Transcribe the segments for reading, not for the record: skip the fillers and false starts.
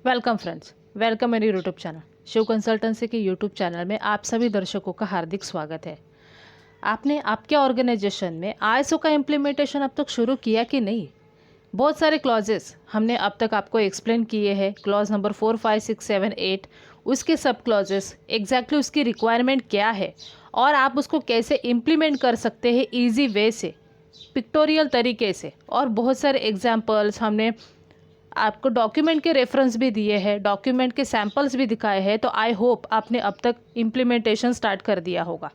Welcome friends, welcome मेरे YouTube channel Shiv consultancy के YouTube channel में आप सभी दर्शकों का हार्दिक स्वागत है। आपने आपके ऑर्गेनाइजेशन में आईएसओ का इम्प्लीमेंटेशन अब तक शुरू किया कि नहीं? बहुत सारे क्लॉजेस हमने अब तक आपको एक्सप्लेन किए हैं। क्लॉज नंबर 4, 5, 6, 7, 8, उसके सब क्लॉजेस एग्जैक्टली उसकी रिक्वायरमेंट क्या है और आप उसको कैसे इम्प्लीमेंट कर सकते हैं ईजी वे से, पिक्टोरियल तरीके से, और बहुत सारे एग्जाम्पल्स हमने आपको डॉक्यूमेंट के रेफरेंस भी दिए हैं, डॉक्यूमेंट के सैंपल्स भी दिखाए हैं। तो आई होप आपने अब तक इम्प्लीमेंटेशन स्टार्ट कर दिया होगा।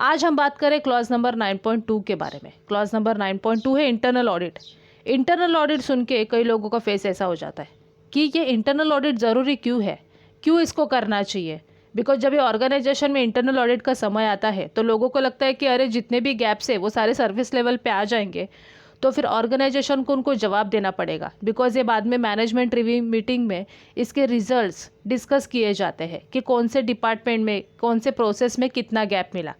आज हम बात करें क्लॉज नंबर 9.2 के बारे में। क्लॉज नंबर 9.2 है इंटरनल ऑडिट। इंटरनल ऑडिट सुन के कई लोगों का फेस ऐसा हो जाता है कि ये इंटरनल ऑडिट ज़रूरी क्यों है, क्यों इसको करना चाहिए। बिकॉज जब ये ऑर्गेनाइजेशन में इंटरनल ऑडिट का समय आता है तो लोगों को लगता है कि अरे जितने भी गैप्स है वो सारे सर्विस लेवल पे आ जाएंगे, तो फिर ऑर्गेनाइजेशन को उनको जवाब देना पड़ेगा। बिकॉज ये बाद में मैनेजमेंट रिव्यू मीटिंग में इसके रिजल्ट्स डिस्कस किए जाते हैं कि कौन से डिपार्टमेंट में कौन से प्रोसेस में कितना गैप मिला।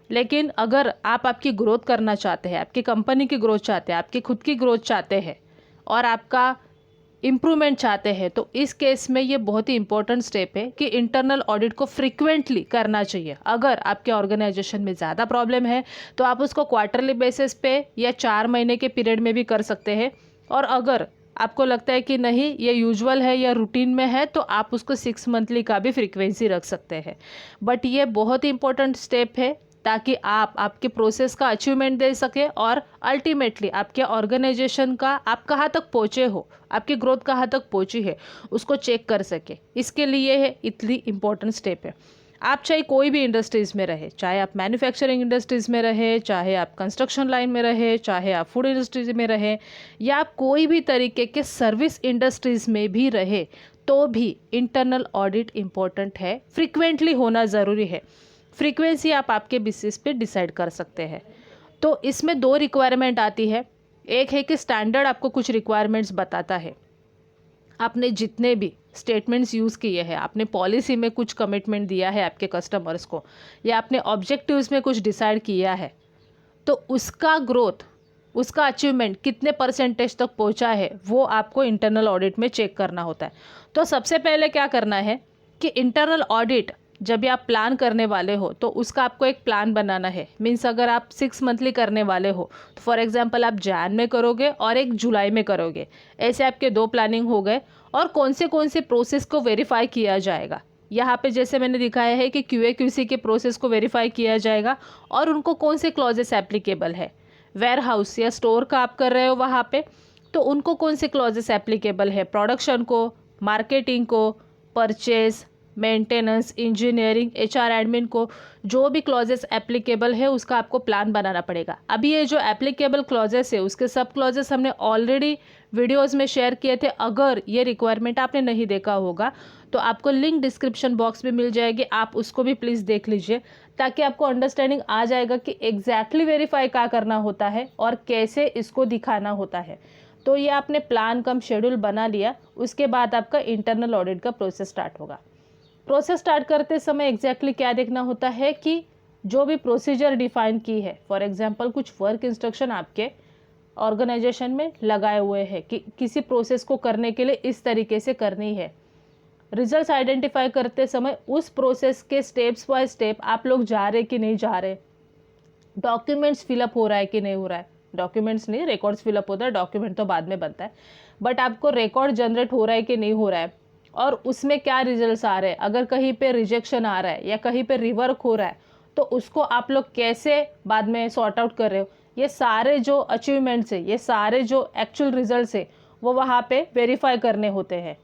लेकिन अगर आप आपकी ग्रोथ करना चाहते हैं, आपकी कंपनी की ग्रोथ चाहते हैं, आपकी खुद की ग्रोथ चाहते हैं और आपका इम्प्रूवमेंट चाहते हैं, तो इस केस में ये बहुत ही इंपॉर्टेंट स्टेप है कि इंटरनल ऑडिट को फ्रिक्वेंटली करना चाहिए। अगर आपके ऑर्गेनाइजेशन में ज़्यादा प्रॉब्लम है तो आप उसको क्वार्टरली बेसिस पे या 4 महीने के पीरियड में भी कर सकते हैं। और अगर आपको लगता है कि नहीं ये यूजुअल है या रूटीन में है तो आप उसको 6 मंथली का भी फ्रीक्वेंसी रख सकते हैं। बट ये बहुत ही इंपॉर्टेंट स्टेप है ताकि आप आपके प्रोसेस का अचीवमेंट दे सके और अल्टीमेटली आपके ऑर्गेनाइजेशन का आप कहाँ तक पहुँचे हो, आपकी ग्रोथ कहाँ तक पहुँची है, उसको चेक कर सके। इसके लिए है इतनी इम्पोर्टेंट स्टेप है। आप चाहे कोई भी इंडस्ट्रीज़ में रहे, चाहे आप मैन्युफैक्चरिंग इंडस्ट्रीज़ में रहे, चाहे आप कंस्ट्रक्शन लाइन में रहे, चाहे आप फूड इंडस्ट्रीज में रहे, या आप कोई भी तरीके के सर्विस इंडस्ट्रीज़ में भी रहे, तो भी इंटरनल ऑडिट इम्पोर्टेंट है, फ्रिक्वेंटली होना ज़रूरी है। फ्रीक्वेंसी आप आपके बेसिस पे डिसाइड कर सकते हैं। तो इसमें दो रिक्वायरमेंट आती है। एक है कि स्टैंडर्ड आपको कुछ रिक्वायरमेंट्स बताता है, आपने जितने भी स्टेटमेंट्स यूज़ किए हैं, आपने पॉलिसी में कुछ कमिटमेंट दिया है आपके कस्टमर्स को, या आपने ऑब्जेक्टिव्स में कुछ डिसाइड किया है, तो उसका ग्रोथ, उसका अचीवमेंट कितने परसेंटेज तक पहुंचा है वो आपको इंटरनल ऑडिट में चेक करना होता है। तो सबसे पहले क्या करना है कि इंटरनल ऑडिट जब भी आप प्लान करने वाले हो तो उसका आपको एक प्लान बनाना है। मीन्स अगर आप 6 मंथली करने वाले हो तो फॉर एग्जांपल आप जैन में करोगे और एक जुलाई में करोगे, ऐसे आपके दो प्लानिंग हो गए। और कौन से प्रोसेस को वेरीफाई किया जाएगा, यहाँ पे जैसे मैंने दिखाया है कि क्यूए क्यूसी के प्रोसेस को वेरीफाई किया जाएगा और उनको कौन से क्लॉजेस एप्लीकेबल है। वेयर हाउस या स्टोर का आप कर रहे हो वहाँ पे, तो उनको कौन से क्लॉजेस एप्लीकेबल है, प्रोडक्शन को, मार्केटिंग को, purchase, maintenance, engineering, HR admin को जो भी क्लॉजेस एप्लीकेबल है उसका आपको प्लान बनाना पड़ेगा। अभी ये जो एप्लीकेबल क्लॉजेस है उसके सब क्लॉजेस हमने ऑलरेडी वीडियोस में शेयर किए थे। अगर ये रिक्वायरमेंट आपने नहीं देखा होगा तो आपको लिंक डिस्क्रिप्शन बॉक्स में मिल जाएगी, आप उसको भी प्लीज़ देख लीजिए ताकि आपको अंडरस्टैंडिंग आ जाएगा कि एग्जैक्टली वेरीफाई क्या करना होता है और कैसे इसको दिखाना होता है। तो ये आपने प्लान कम शेड्यूल बना लिया, उसके बाद आपका इंटरनल ऑडिट का प्रोसेस स्टार्ट होगा। प्रोसेस स्टार्ट करते समय एग्जैक्टली क्या देखना होता है कि जो भी प्रोसीजर डिफाइन की है, फॉर एग्जांपल कुछ वर्क इंस्ट्रक्शन आपके ऑर्गेनाइजेशन में लगाए हुए हैं कि किसी प्रोसेस को करने के लिए इस तरीके से करनी है। रिजल्ट्स आइडेंटिफाई करते समय उस प्रोसेस के स्टेप्स बाय स्टेप आप लोग जा रहे कि नहीं जा रहे, डॉक्यूमेंट्स फिलअप हो रहा है कि नहीं हो रहा है। डॉक्यूमेंट्स नहीं, रिकॉर्ड्स फिलअप होता है, डॉक्यूमेंट तो बाद में बनता है, बट आपको रिकॉर्ड जनरेट हो रहा है कि नहीं हो रहा है और उसमें क्या रिजल्ट्स आ रहे हैं। अगर कहीं पे रिजेक्शन आ रहा है या कहीं पे रिवर्क हो रहा है तो उसको आप लोग कैसे बाद में सॉर्ट आउट कर रहे हो। ये सारे जो अचीवमेंट्स है, ये सारे जो एक्चुअल रिजल्ट्स है वो वहाँ पे वेरीफाई करने होते हैं।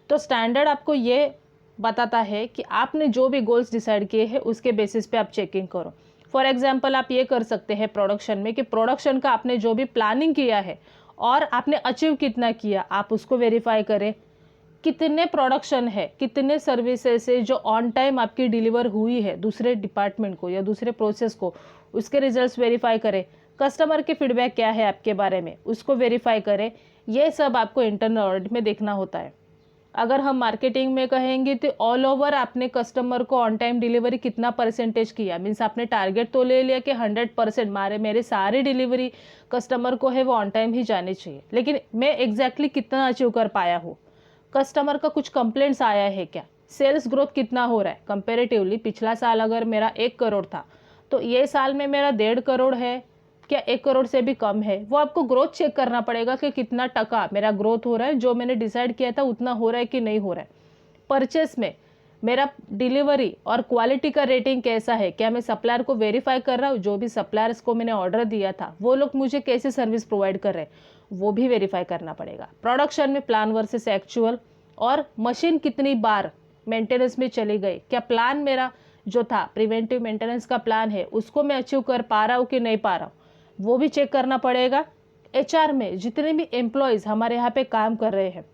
तो स्टैंडर्ड आपको ये बताता है कि आपने जो भी गोल्स डिसाइड किए हैं उसके बेसिस पे आप चेकिंग करो। फॉर एग्जांपल आप ये कर सकते हैं प्रोडक्शन में कि प्रोडक्शन का आपने जो भी प्लानिंग किया है और आपने अचीव कितना किया, आप उसको वेरीफाई करें। कितने प्रोडक्शन है, कितने सर्विसेज है जो ऑन टाइम आपकी डिलीवर हुई है दूसरे डिपार्टमेंट को या दूसरे प्रोसेस को, उसके रिजल्ट्स वेरीफाई करें। कस्टमर के फीडबैक क्या है आपके बारे में, उसको वेरीफाई करें। ये सब आपको इंटरनल ऑडिट में देखना होता है। अगर हम मार्केटिंग में कहेंगे तो ऑल ओवर आपने कस्टमर को ऑन टाइम डिलीवरी कितना परसेंटेज किया। मीन्स आपने टारगेट तो ले लिया कि 100% मेरे सारी डिलीवरी कस्टमर को है वो ऑन टाइम ही जानी चाहिए, लेकिन मैं एग्जैक्टली कितना अचीव कर पाया हूँ। कस्टमर का कुछ कंप्लेंट्स आया है क्या, सेल्स ग्रोथ कितना हो रहा है कंपेरेटिवली। पिछला साल अगर मेरा 1 करोड़ था तो ये साल में मेरा 1.5 करोड़ है क्या, 1 करोड़ से भी कम है। वो आपको ग्रोथ चेक करना पड़ेगा कि कितना टका मेरा ग्रोथ हो रहा है, जो मैंने डिसाइड किया था उतना हो रहा है कि नहीं हो रहा है। परचेस में मेरा डिलीवरी और क्वालिटी का रेटिंग कैसा है, क्या मैं सप्लायर को वेरीफाई कर रहा हूँ, जो भी सप्लायर्स को मैंने ऑर्डर दिया था वो लोग मुझे कैसे सर्विस प्रोवाइड कर रहे हैं वो भी वेरीफाई करना पड़ेगा। प्रोडक्शन में प्लान वर्सेस एक्चुअल, और मशीन कितनी बार मेंटेनेंस में चली गई, क्या प्लान मेरा जो था प्रिवेंटिव मेंटेनेंस का प्लान है उसको मैं अचीव कर पा रहा हूँ कि नहीं पा रहा हूँ, वो भी चेक करना पड़ेगा। एचआर में जितने भी एम्प्लॉयज़ हमारे यहाँ पे काम कर रहे हैं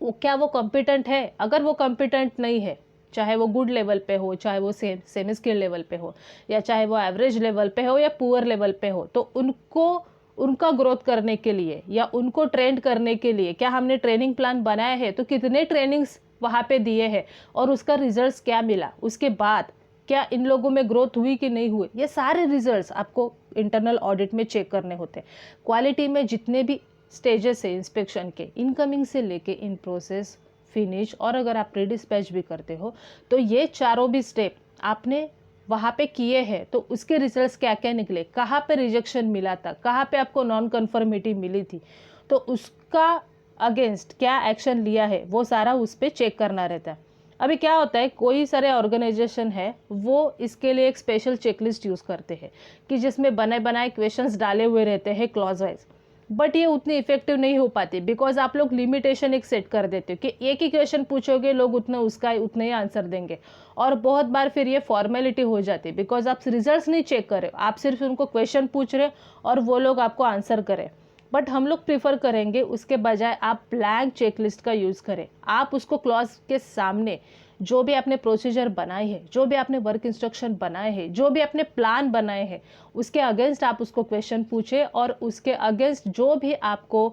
वो क्या वो कॉम्पिटेंट है। अगर वो कॉम्पिटेंट नहीं है, चाहे वो गुड लेवल पे हो, चाहे वो सेमी स्किल लेवल पे हो, या चाहे वो एवरेज लेवल पे हो या पुअर लेवल पे हो, तो उनको उनका ग्रोथ करने के लिए या उनको ट्रेंड करने के लिए क्या हमने ट्रेनिंग प्लान बनाया है, तो कितने ट्रेनिंग्स वहाँ पे दिए हैं और उसका रिजल्ट्स क्या मिला, उसके बाद क्या इन लोगों में ग्रोथ हुई कि नहीं हुई, ये सारे रिजल्ट्स आपको इंटरनल ऑडिट में चेक करने होते हैं। क्वालिटी में जितने भी स्टेजेस है इंस्पेक्शन के, इनकमिंग से लेके इन प्रोसेस, फिनिश, और अगर आप प्री डिस्पैच भी करते हो तो ये चारों भी स्टेप आपने वहाँ पे किए हैं, तो उसके रिजल्ट्स क्या क्या निकले, कहाँ पे रिजेक्शन मिला था, कहाँ पे आपको नॉन कन्फर्मिटी मिली थी, तो उसका अगेंस्ट क्या एक्शन लिया है वो सारा उस पर चेक करना रहता है। अभी क्या होता है, कोई सारे ऑर्गेनाइजेशन है वो इसके लिए एक स्पेशल चेकलिस्ट यूज़ करते हैं कि जिसमें बने बनाए क्वेश्चंस डाले हुए रहते हैं क्लॉज वाइज, बट ये उतनी इफेक्टिव नहीं हो पाती बिकॉज आप लोग लिमिटेशन एक सेट कर देते हो कि एक ही क्वेश्चन पूछोगे, लोग उतना उसका उतने ही आंसर देंगे, और बहुत बार फिर ये फॉर्मेलिटी हो जाती है बिकॉज आप रिजल्ट्स नहीं चेक कर रहे हो, आप सिर्फ उनको क्वेश्चन पूछ रहे हो और वो लोग आपको आंसर करें। बट हम लोग प्रीफर करेंगे उसके बजाय आप ब्लैंक चेकलिस्ट का यूज़ करें। आप उसको क्लॉज के सामने जो भी आपने प्रोसीजर बनाए हैं, जो भी आपने वर्क इंस्ट्रक्शन बनाए हैं, जो भी आपने प्लान बनाए हैं, उसके अगेंस्ट आप उसको क्वेश्चन पूछे और उसके अगेंस्ट जो भी आपको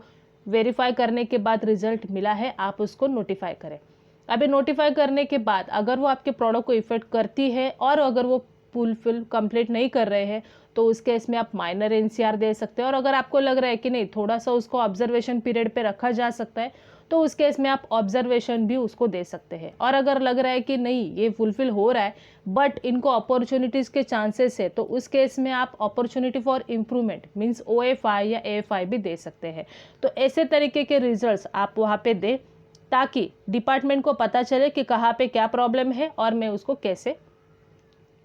वेरीफाई करने के बाद रिजल्ट मिला है आप उसको नोटिफाई करें। अभी नोटिफाई करने के बाद अगर वो आपके प्रोडक्ट को इफेक्ट करती है और अगर वो फुलफिल कंप्लीट नहीं कर रहे हैं तो उस केस में आप माइनर एनसीआर दे सकते हैं, और अगर आपको लग रहा है कि नहीं थोड़ा सा उसको ऑब्जर्वेशन पीरियड पे रखा जा सकता है तो उस केस में आप ऑब्जर्वेशन भी उसको दे सकते हैं। और अगर लग रहा है कि नहीं ये फुलफिल हो रहा है बट इनको अपॉर्चुनिटीज़ के चांसेस है तो उस केस में आप opportunity for improvement means OFI या AFI भी दे सकते हैं। तो ऐसे तरीके के रिजल्ट्स आप वहाँ पे दें ताकि डिपार्टमेंट को पता चले कि कहाँ पे क्या प्रॉब्लम है और मैं उसको कैसे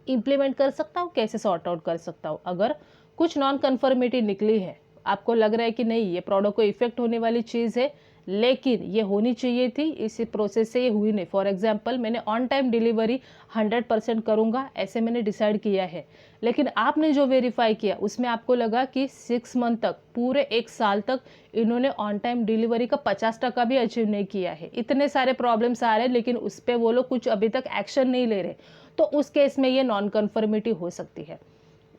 इम्प्लीमेंट कर सकता हूँ, कैसे सॉर्ट आउट कर सकता हूँ। अगर कुछ नॉन कन्फर्मिटी निकली है, आपको लग रहा है कि नहीं ये प्रोडक्ट को इफेक्ट होने वाली चीज़ है लेकिन ये होनी चाहिए थी, इसी प्रोसेस से ये हुई नहीं। फॉर एग्जांपल मैंने ऑन टाइम डिलीवरी 100% करूँगा ऐसे मैंने डिसाइड किया है, लेकिन आपने जो वेरीफाई किया उसमें आपको लगा कि 6 मंथ तक, पूरे 1 साल तक इन्होंने ऑन टाइम डिलीवरी का 50% भी अचीव नहीं किया है। इतने सारे प्रॉब्लम्स आ रहे हैं लेकिन उस पर वो लोग कुछ अभी तक एक्शन नहीं ले रहे, तो उस केस में ये नॉन कन्फर्मिटी हो सकती है।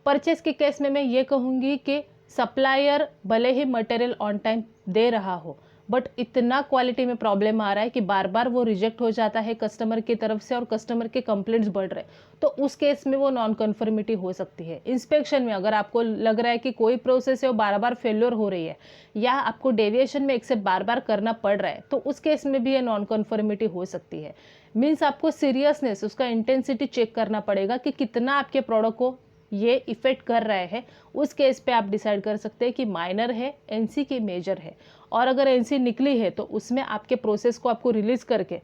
परचेस के केस में मैं ये कहूँगी कि सप्लायर भले ही मटेरियल ऑन टाइम दे रहा हो बट इतना क्वालिटी में प्रॉब्लम आ रहा है कि बार बार वो रिजेक्ट हो जाता है कस्टमर की तरफ से और कस्टमर के कंप्लेंट्स बढ़ रहे हैं, तो उस केस में वो नॉन कन्फर्मिटी हो सकती है। इंस्पेक्शन में अगर आपको लग रहा है कि कोई प्रोसेस है वो बार बार फेल्योर हो रही है या आपको डेविएशन में एक्सेप्ट बार बार करना पड़ रहा है तो उस केस में भी ये नॉन कन्फर्मिटी हो सकती है। मीन्स आपको सीरियसनेस, उसका इंटेंसिटी चेक करना पड़ेगा कि कितना आपके प्रोडक्ट को ये इफेक्ट कर रहे हैं। उस केस पे आप डिसाइड कर सकते हैं कि माइनर है, एनसी की मेजर है, और अगर एनसी निकली है तो उसमें आपके प्रोसेस को आपको रिलीज करके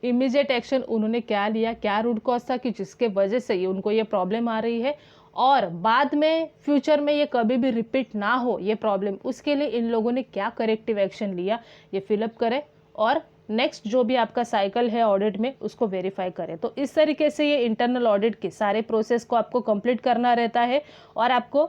इमीडिएट एक्शन उन्होंने क्या लिया, क्या रूट कॉज था कि जिसके वजह से ये उनको ये प्रॉब्लम आ रही है, और बाद में फ्यूचर में ये कभी भी रिपीट ना हो ये प्रॉब्लम, उसके लिए इन लोगों ने क्या करेक्टिव एक्शन लिया ये फिलअप करें और नेक्स्ट जो भी आपका साइकिल है ऑडिट में उसको वेरीफाई करें। तो इस तरीके से ये इंटरनल ऑडिट के सारे प्रोसेस को आपको कंप्लीट करना रहता है, और आपको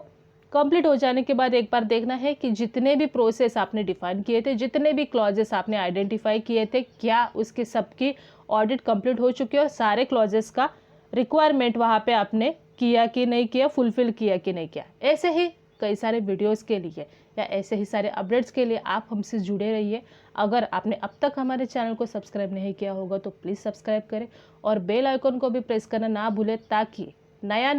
कंप्लीट हो जाने के बाद एक बार देखना है कि जितने भी प्रोसेस आपने डिफाइन किए थे, जितने भी क्लॉजेस आपने आइडेंटिफाई किए थे, क्या उसके सबकी ऑडिट कंप्लीट हो चुकी है और सारे क्लॉजेस का रिक्वायरमेंट वहाँ पे आपने किया कि नहीं किया, फुलफिल किया कि नहीं किया। ऐसे ही कई सारे वीडियोस के लिए या ऐसे ही सारे अपडेट्स के लिए आप हमसे जुड़े रहिए। अगर आपने अब तक हमारे चैनल को सब्सक्राइब नहीं किया होगा तो प्लीज़ सब्सक्राइब करें और बेल आइकन को भी प्रेस करना ना भूलें ताकि नया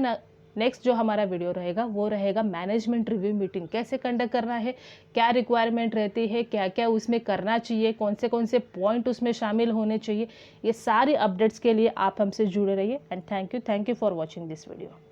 नेक्स्ट जो हमारा वीडियो रहेगा वो रहेगा मैनेजमेंट रिव्यू मीटिंग कैसे कंडक्ट करना है, क्या रिक्वायरमेंट रहती है, क्या क्या उसमें करना चाहिए, कौन से पॉइंट उसमें शामिल होने चाहिए। ये सारी अपडेट्स के लिए आप हमसे जुड़े रहिए and thank you for watching this video.